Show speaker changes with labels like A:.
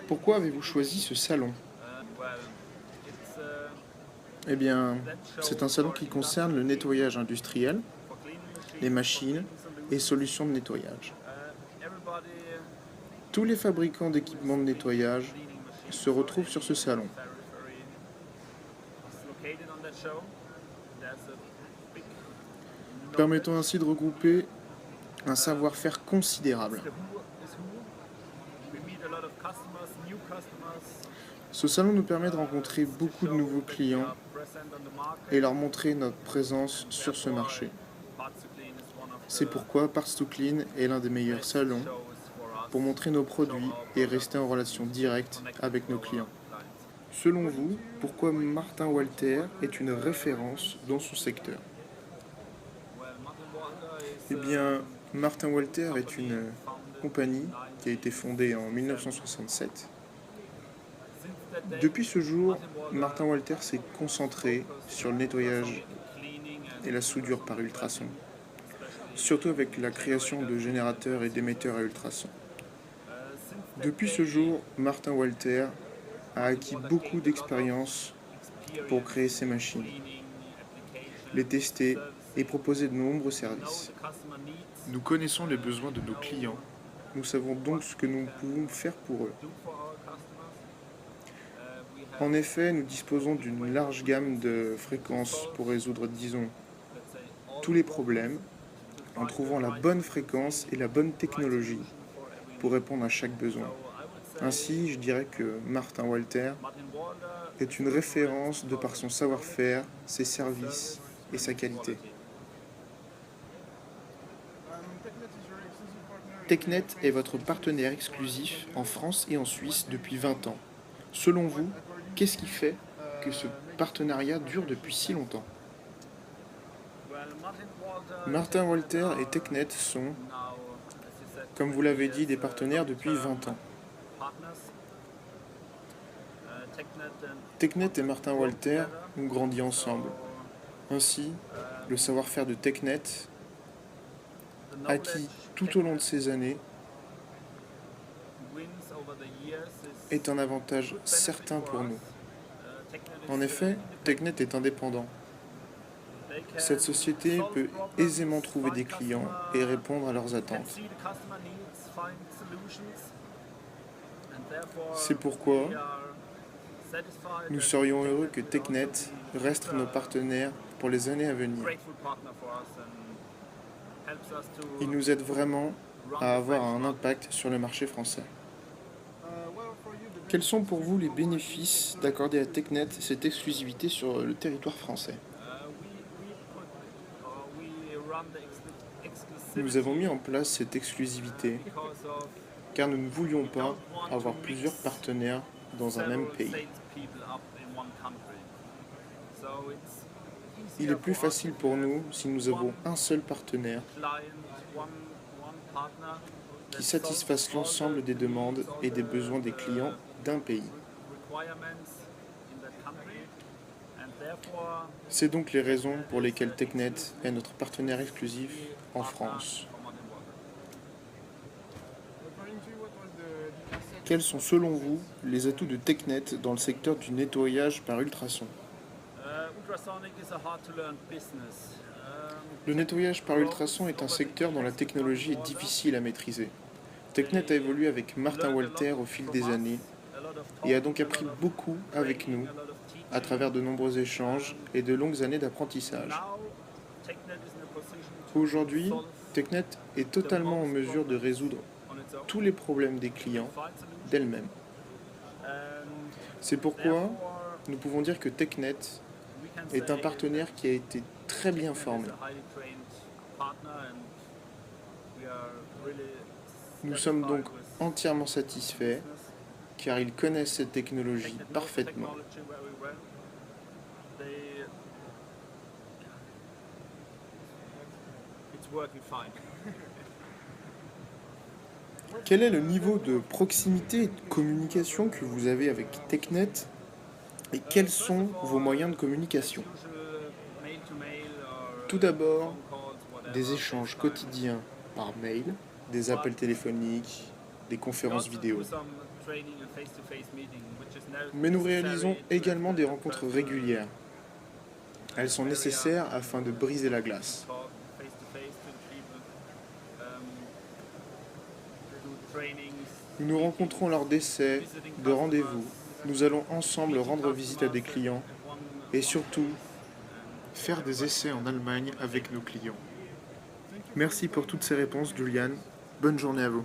A: Pourquoi avez-vous choisi ce salon? Eh bien, c'est un salon qui concerne le nettoyage industriel, les machines et solutions de nettoyage. Tous les fabricants d'équipements de nettoyage se retrouvent sur ce salon. Permettant ainsi de regrouper un savoir-faire considérable. Ce salon nous permet de rencontrer beaucoup de nouveaux clients et leur montrer notre présence sur ce marché. C'est pourquoi Parts to Clean est l'un des meilleurs salons pour montrer nos produits et rester en relation directe avec nos clients. Selon vous, pourquoi Martin Walter est une référence dans son secteur? Eh bien, Martin Walter est une compagnie qui a été fondée en 1967. Depuis ce jour, Martin Walter s'est concentré sur le nettoyage et la soudure par ultrasons, surtout avec la création de générateurs et d'émetteurs à ultrasons. Depuis ce jour, Martin Walter a acquis beaucoup d'expérience pour créer ces machines, les tester et proposer de nombreux services. Nous connaissons les besoins de nos clients, nous savons donc ce que nous pouvons faire pour eux. En effet, nous disposons d'une large gamme de fréquences pour résoudre, disons, tous les problèmes, en trouvant la bonne fréquence et la bonne technologie pour répondre à chaque besoin. Ainsi, je dirais que Martin Walter est une référence de par son savoir-faire, ses services et sa qualité. Technet est votre partenaire exclusif en France et en Suisse depuis 20 ans. Selon vous, qu'est-ce qui fait que ce partenariat dure depuis si longtemps? Martin Walter et Technet sont, comme vous l'avez dit, des partenaires depuis 20 ans. Technet et Martin Walter ont grandi ensemble. Ainsi, le savoir-faire de Technet, acquis tout au long de ces années, est un avantage certain pour nous. En effet, Technet est indépendant. Cette société peut aisément trouver des clients et répondre à leurs attentes. C'est pourquoi nous serions heureux que Technet reste nos partenaires pour les années à venir. Il nous aide vraiment à avoir un impact sur le marché français. Quels sont pour vous les bénéfices d'accorder à Technet cette exclusivité sur le territoire français? Nous avons mis en place cette exclusivité car nous ne voulions pas avoir plusieurs partenaires dans un même pays. Il est plus facile pour nous si nous avons un seul partenaire qui satisfasse l'ensemble des demandes et des besoins des clients d'un pays. C'est donc les raisons pour lesquelles Technet est notre partenaire exclusif en France. Quels sont selon vous les atouts de Technet dans le secteur du nettoyage par ultrasons? Le nettoyage par ultrasons est un secteur dont la technologie est difficile à maîtriser. Technet a évolué avec Martin Walter au fil des années et a donc appris beaucoup avec nous à travers de nombreux échanges et de longues années d'apprentissage. Aujourd'hui, Technet est totalement en mesure de résoudre tous les problèmes des clients d'elle-même. C'est pourquoi nous pouvons dire que Technet est un partenaire qui a été très bien formé. Nous sommes donc entièrement satisfaits car ils connaissent cette technologie parfaitement. Quel est le niveau de proximité et de communication que vous avez avec Technet et quels sont vos moyens de communication? Tout d'abord, des échanges quotidiens par mail, des appels téléphoniques, des conférences vidéo. Mais nous réalisons également des rencontres régulières. Elles sont nécessaires afin de briser la glace. Nous nous rencontrons lors d'essais, de rendez-vous. Nous allons ensemble rendre visite à des clients et surtout faire des essais en Allemagne avec nos clients. Merci pour toutes ces réponses, Julian. Bonne journée à vous.